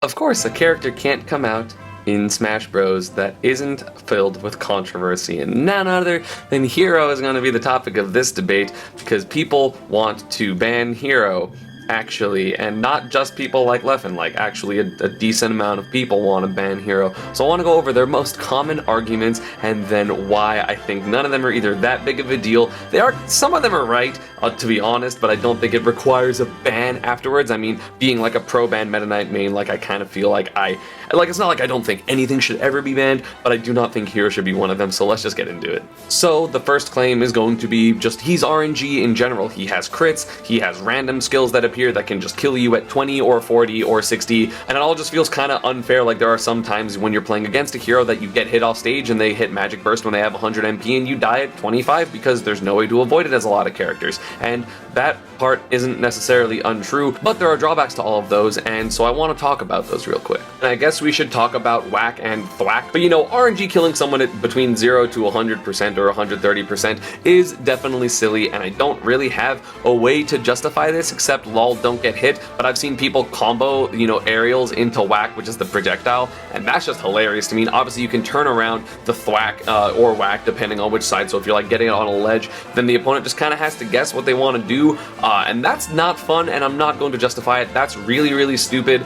Of course, a character can't come out in Smash Bros. That isn't filled with controversy, and none other than Hero is going to be the topic of this debate, because people want to ban Hero, actually, and not just people like Leffen, like actually a decent amount of people want to ban Hero. So I want to go over their most common arguments and then why I think none of them are either that big of a deal. Some of them are right, to be honest, but I don't think it requires a ban afterwards. I mean, being like a pro-ban Meta Knight main, like I kind of feel like it's not like I don't think anything should ever be banned, but I do not think Hero should be one of them, so let's just get into it. So the first claim is going to be just he's RNG in general. He has crits, he has random skills that appear that can just kill you at 20 or 40 or 60, and it all just feels kind of unfair. Like there are some times when you're playing against a hero that you get hit off stage and they hit Magic Burst when they have 100 MP and you die at 25 because there's no way to avoid it as a lot of characters, and that part isn't necessarily untrue, but there are drawbacks to all of those, and so I want to talk about those real quick. And I guess we should talk about whack and thwack, but you know, RNG killing someone at between 0 to 100% or 130% is definitely silly, and I don't really have a way to justify this except lol don't get hit, but I've seen people combo, you know, aerials into whack, which is the projectile, and that's just hilarious to me. And obviously you can turn around the thwack or whack depending on which side, so if you're like getting it on a ledge, then the opponent just kind of has to guess what they want to do, and that's not fun, and I'm not going to justify it. That's really, really stupid.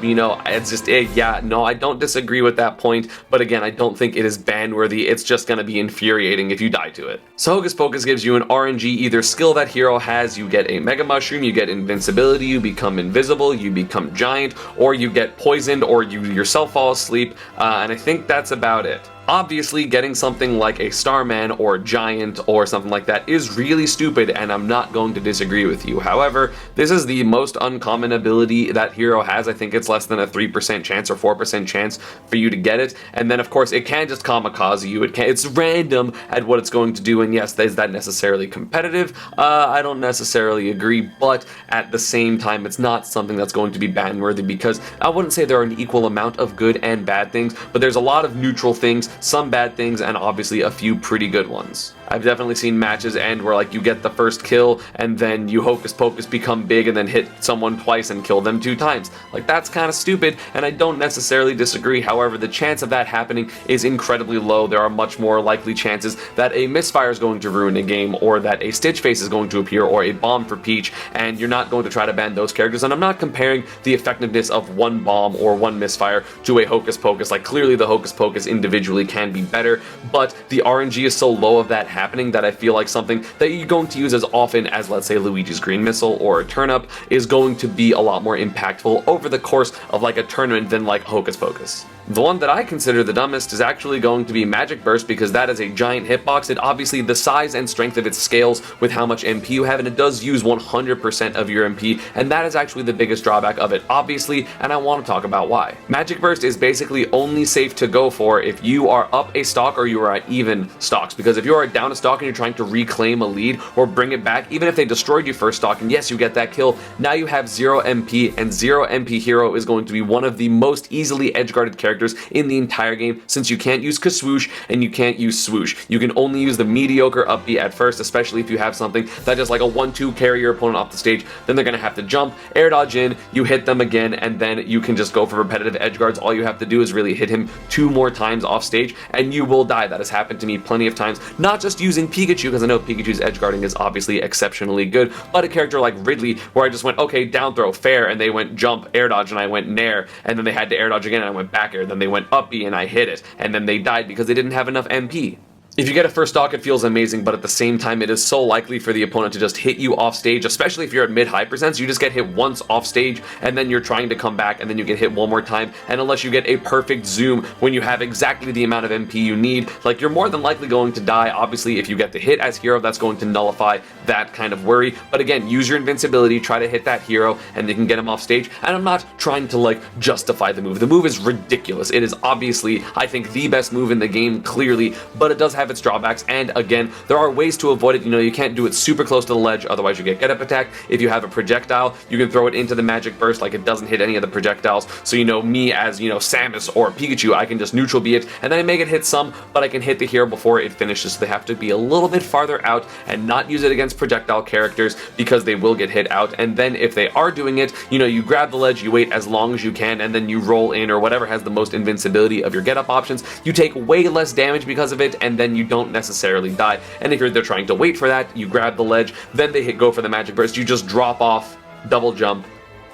You know, it's just, yeah, no, I don't disagree with that point, but again, I don't think it is ban worthy. It's just going to be infuriating if you die to it. So Hocus Pocus gives you an RNG either skill that hero has, you get a Mega Mushroom, you get invincibility, you become invisible, you become giant, or you get poisoned, or you yourself fall asleep, and I think that's about it. Obviously, getting something like a Starman or Giant or something like that is really stupid, and I'm not going to disagree with you. However, this is the most uncommon ability that Hero has. I think it's less than a 3% chance or 4% chance for you to get it, and then of course it can just kamikaze you. It's random at what it's going to do, and yes, is that necessarily competitive? I don't necessarily agree, but at the same time, it's not something that's going to be ban-worthy, because I wouldn't say there are an equal amount of good and bad things, but there's a lot of neutral things, some bad things, and obviously a few pretty good ones. I've definitely seen matches end where like you get the first kill and then you Hocus Pocus become big and then hit someone twice and kill them 2 times. Like that's kind of stupid, and I don't necessarily disagree. However, the chance of that happening is incredibly low. There are much more likely chances that a misfire is going to ruin a game, or that a Stitch Face is going to appear, or a bomb for Peach, and you're not going to try to ban those characters. And I'm not comparing the effectiveness of one bomb or one misfire to a Hocus Pocus. Like clearly the Hocus Pocus individually can be better, but the RNG is so low of that happening that I feel like something that you're going to use as often as, let's say, Luigi's Green Missile or a Turnip is going to be a lot more impactful over the course of like a tournament than like Hocus Pocus. The one that I consider the dumbest is actually going to be Magic Burst, because that is a giant hitbox. It obviously, the size and strength of it scales with how much MP you have, and it does use 100% of your MP, and that is actually the biggest drawback of it, obviously, and I want to talk about why. Magic Burst is basically only safe to go for if you are up a stock or you are at even stocks, because if you are down a stock and you're trying to reclaim a lead or bring it back, even if they destroyed you first stock, and yes, you get that kill, now you have 0 MP, and 0 MP Hero is going to be one of the most easily edge-guarded characters in the entire game, since you can't use Kaswoosh and you can't use Swoosh. You can only use the mediocre up B at first, especially if you have something that just like a 1-2 carry your opponent off the stage. Then they're going to have to jump, air dodge in, you hit them again, and then you can just go for repetitive edge guards. All you have to do is really hit him 2 more times off stage and you will die. That has happened to me plenty of times, not just using Pikachu, because I know Pikachu's edge guarding is obviously exceptionally good, but a character like Ridley, where I just went, okay, down throw, fair, and they went jump, air dodge, and I went nair, and then they had to air dodge again and I went back air, then they went up B and I hit it, and then they died because they didn't have enough MP. If you get a first stock, it feels amazing, but at the same time, it is so likely for the opponent to just hit you off stage, especially if you're at mid-high percents. You just get hit once off stage, and then you're trying to come back, and then you get hit one more time, and unless you get a perfect zoom when you have exactly the amount of MP you need, like, you're more than likely going to die. Obviously, if you get the hit as Hero, that's going to nullify that kind of worry, but again, use your invincibility, try to hit that Hero, and they can get him off stage, and I'm not trying to, like, justify the move. The move is ridiculous. It is obviously, I think, the best move in the game, clearly, but it does have have its drawbacks, and again, there are ways to avoid it. You can't do it super close to the ledge, otherwise you get up attack. If you have a projectile, you can throw it into the magic burst, like it doesn't hit any of the projectiles. So me as Samus or Pikachu, I can just neutral be it, and then I make it hit some, but I can hit the hero before it finishes. So they have to be a little bit farther out and not use it against projectile characters because they will get hit out. And then if they are doing it, you grab the ledge, you wait as long as you can, and then you roll in, or whatever has the most invincibility of your get up options. You take way less damage because of it, and then you don't necessarily die. And if they're trying to wait for that, you grab the ledge, then they go for the magic burst, you just drop off, double jump,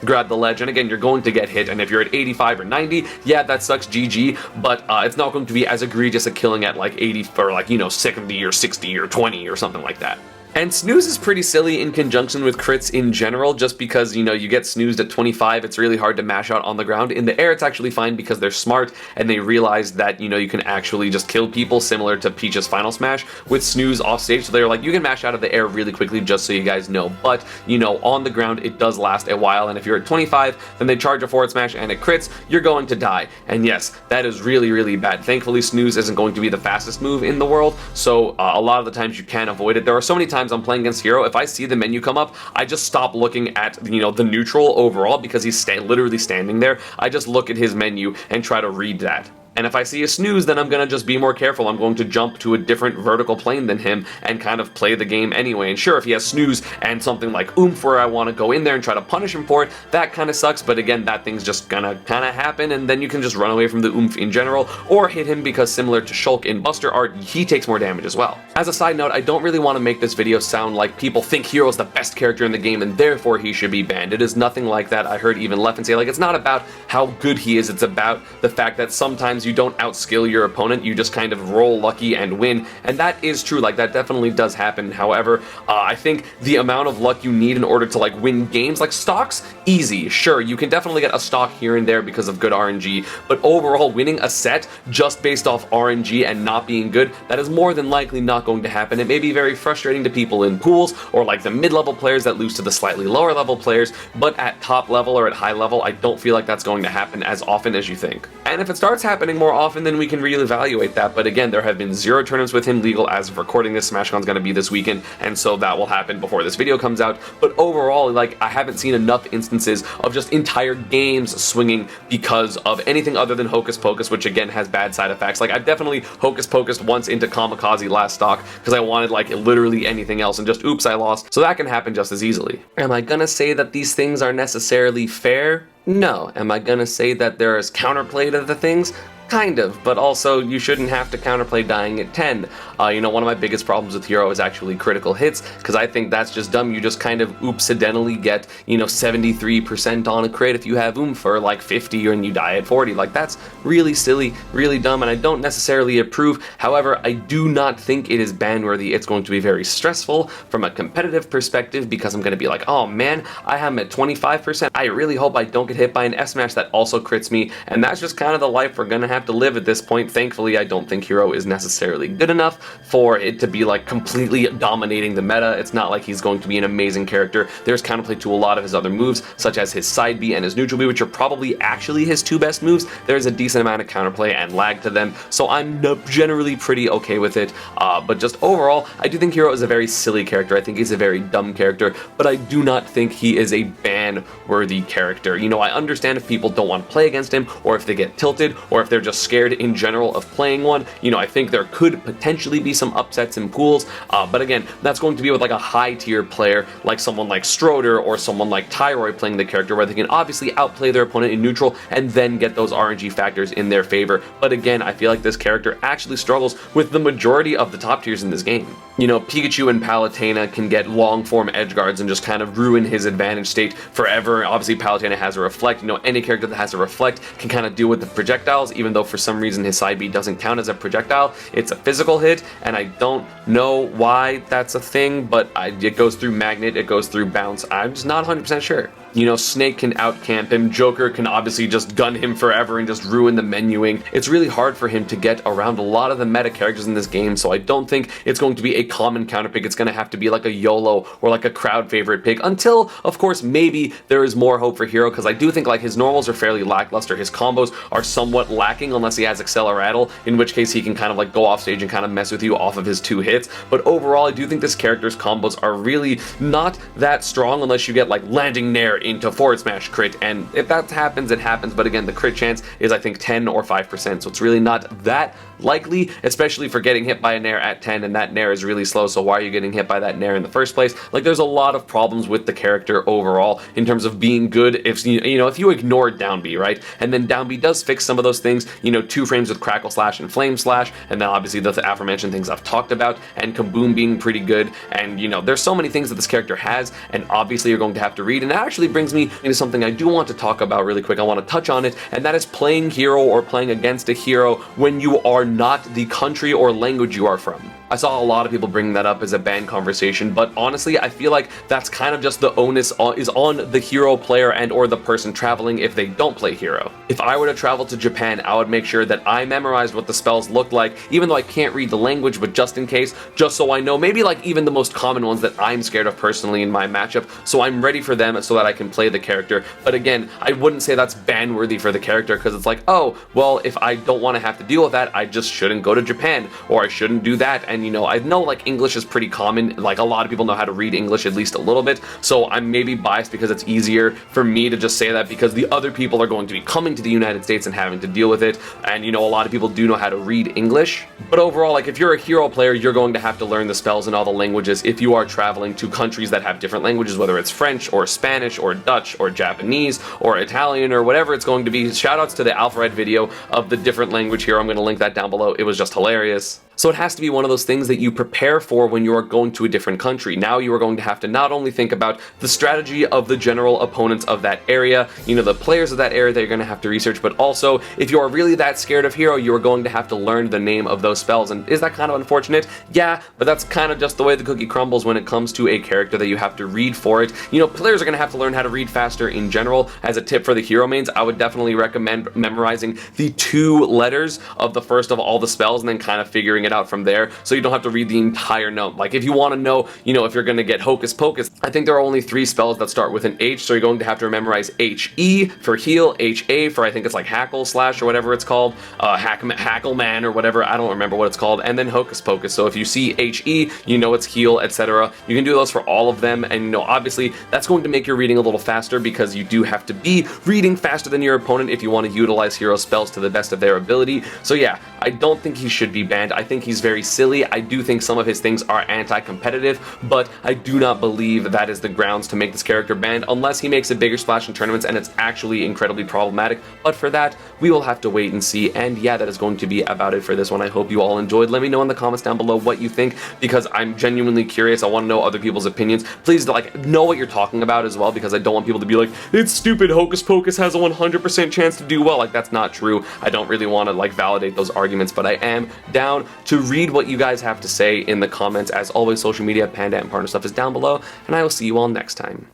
grab the ledge, and again, you're going to get hit. And if you're at 85 or 90, yeah, that sucks, GG, but it's not going to be as egregious a killing at like 80 or like 70 or 60 or 20 or something like that. And snooze is pretty silly in conjunction with crits in general, just because, you get snoozed at 25, it's really hard to mash out on the ground. In the air, it's actually fine because they're smart and they realize that, you can actually just kill people, similar to Peach's Final Smash with snooze off stage. So they're like, you can mash out of the air really quickly, just so you guys know. But, on the ground, it does last a while. And if you're at 25, then they charge a forward smash and it crits, you're going to die. And yes, that is really, really bad. Thankfully, snooze isn't going to be the fastest move in the world, so a lot of the times you can avoid it. There are so many times I'm playing against hero, if I see the menu come up, I just stop looking at the neutral overall because he's literally standing there. I just look at his menu and try to read that. And if I see a snooze, then I'm going to just be more careful. I'm going to jump to a different vertical plane than him and kind of play the game anyway. And sure, if he has snooze and something like oomph where I want to go in there and try to punish him for it, that kind of sucks. But again, that thing's just gonna kind of happen, and then you can just run away from the oomph in general, or hit him because similar to Shulk in Buster Art, he takes more damage as well. As a side note, I don't really want to make this video sound like people think Hero is the best character in the game and therefore he should be banned. It is nothing like that. I heard even Leffen say, like, it's not about how good he is, it's about the fact that sometimes you don't outskill your opponent, you just kind of roll lucky and win, and that is true. Like, that definitely does happen. However, I think the amount of luck you need in order to like win games, like stocks, easy, sure, you can definitely get a stock here and there because of good RNG, but overall winning a set just based off RNG and not being good, that is more than likely not going to happen. It may be very frustrating to people in pools or like the mid-level players that lose to the slightly lower level players, but at top level or at high level, I don't feel like that's going to happen as often as you think. And if it starts happening more often, then we can reevaluate that. But again, there have been 0 tournaments with him legal as of recording this. SmashCon's going to be this weekend, and so that will happen before this video comes out. But overall, like, I haven't seen enough instances of just entire games swinging because of anything other than Hocus Pocus, which again has bad side effects. Like, I've definitely Hocus Pocused once into Kamikaze last stock because I wanted like literally anything else, and just oops, I lost. So that can happen just as easily. Am I gonna say that these things are necessarily fair? No. Am I gonna say that there is counterplay to the things? Kind of, but also you shouldn't have to counterplay dying at 10. One of my biggest problems with Hero is actually critical hits, because I think that's just dumb. You just kind of oopsidentally get, 73% on a crit if you have oomph for like 50 and you die at 40. Like, that's really silly, really dumb, and I don't necessarily approve. However, I do not think it is ban-worthy. It's going to be very stressful from a competitive perspective because I'm going to be like, oh man, I am at 25%. I really hope I don't get hit by an S-Smash that also crits me, and that's just kind of the life we're going to have to live at this point. Thankfully, I don't think Hero is necessarily good enough for it to be like completely dominating the meta. It's not like he's going to be an amazing character. There's counterplay to a lot of his other moves, such as his side B and his neutral B, which are probably actually his 2 best moves. There's a decent amount of counterplay and lag to them, so I'm generally pretty okay with it. But just overall, I do think Hero is a very silly character. I think he's a very dumb character, but I do not think he is a ban-worthy character. I understand if people don't want to play against him, or if they get tilted, or if they're just scared in general of playing one. I think there could potentially be some upsets in pools, but again, that's going to be with like a high tier player, like someone like Stroder or someone like Tyroy playing the character, where they can obviously outplay their opponent in neutral and then get those RNG factors in their favor. But again, I feel like this character actually struggles with the majority of the top tiers in this game. Pikachu and Palutena can get long form edge guards and just kind of ruin his advantage state forever. Obviously, Palutena has a reflect. Any character that has a reflect can kind of deal with the projectiles, even though for some reason his side B doesn't count as a projectile. It's a physical hit, and I don't know why that's a thing, but it goes through magnet, it goes through bounce. I'm just not 100% sure. You know, Snake can outcamp him, Joker can obviously just gun him forever and just ruin the menuing. It's really hard for him to get around a lot of the meta characters in this game, so I don't think it's going to be a common counter pick. It's going to have to be like a YOLO or like a crowd favorite pick until, of course, maybe there is more hope for Hero, because I do think like his normals are fairly lackluster. His combos are somewhat lacking unless he has Acceleraddle, in which case he can kind of like go off stage and kind of mess with you off of his 2 hits. But overall, I do think this character's combos are really not that strong unless you get like landing Nair into forward smash crit, and if that happens, it happens, but again, the crit chance is I think 10 or 5%, so it's really not that likely, especially for getting hit by a Nair at 10, and that Nair is really slow, so why are you getting hit by that Nair in the first place? Like, there's a lot of problems with the character overall in terms of being good if if you ignore down B, right? And then down B does fix some of those things, 2 frames with Crackle Slash and Flame Slash, and then obviously the aforementioned things I've talked about, and Kaboom being pretty good, and there's so many things that this character has, and obviously you're going to have to read, and that actually brings me into something I do want to talk about really quick. I want to touch on it, and that is playing hero or playing against a hero when you are not the country or language you are from. I saw a lot of people bring that up as a ban conversation, but honestly, I feel like that's kind of just the onus is on the hero player and or the person traveling if they don't play hero. If I were to travel to Japan, I would make sure that I memorized what the spells look like, even though I can't read the language, but just in case, just so I know, maybe like even the most common ones that I'm scared of personally in my matchup, so I'm ready for them so that I can play the character. But again, I wouldn't say that's ban-worthy for the character, because it's like, oh, well, if I don't want to have to deal with that, I just shouldn't go to Japan, or I shouldn't do that. And I know like English is pretty common, like a lot of people know how to read English at least a little bit, so I'm maybe biased because it's easier for me to just say that because the other people are going to be coming to the United States and having to deal with it, and a lot of people do know how to read English. But overall, like if you're a hero player, you're going to have to learn the spells in all the languages if you are traveling to countries that have different languages, whether it's French or Spanish or Dutch or Japanese or Italian or whatever it's going to be. Shoutouts to the Alphared video of the different language hero. I'm going to link that down below. It was just hilarious. So it has to be one of those things that you prepare for when you are going to a different country. Now you are going to have to not only think about the strategy of the general opponents of that area, the players of that area that you're going to have to research, but also if you are really that scared of hero, you are going to have to learn the name of those spells. And is that kind of unfortunate? Yeah, but that's kind of just the way the cookie crumbles when it comes to a character that you have to read for it. Players are going to have to learn how to read faster in general. As a tip for the hero mains, I would definitely recommend memorizing the 2 letters of the first of all the spells and then kind of figuring it out from there, so you don't have to read the entire note. Like if you want to know, if you're going to get Hocus Pocus, I think there are only 3 spells that start with an H, so you're going to have to memorize HE for heal, HA for I think it's like Hackle Slash or whatever it's called, Hackle Man or whatever, I don't remember what it's called, and then Hocus Pocus. So if you see HE, it's heal, etc. You can do those for all of them, and obviously that's going to make your reading a little faster because you do have to be reading faster than your opponent if you want to utilize hero spells to the best of their ability. So yeah, I don't think he should be banned. I think he's very silly. I do think some of his things are anti-competitive, but I do not believe that is the grounds to make this character banned unless he makes a bigger splash in tournaments and it's actually incredibly problematic. But for that, we will have to wait and see. And yeah, that is going to be about it for this one. I hope you all enjoyed. Let me know in the comments down below what you think, because I'm genuinely curious. I want to know other people's opinions. Please know what you're talking about as well, because I don't want people to be like, it's stupid, Hocus Pocus has a 100% chance to do well. Like, that's not true. I don't really want to validate those arguments, but I am down to read what you guys have to say in the comments. As always, social media, Panda and partner stuff is down below, and I will see you all next time.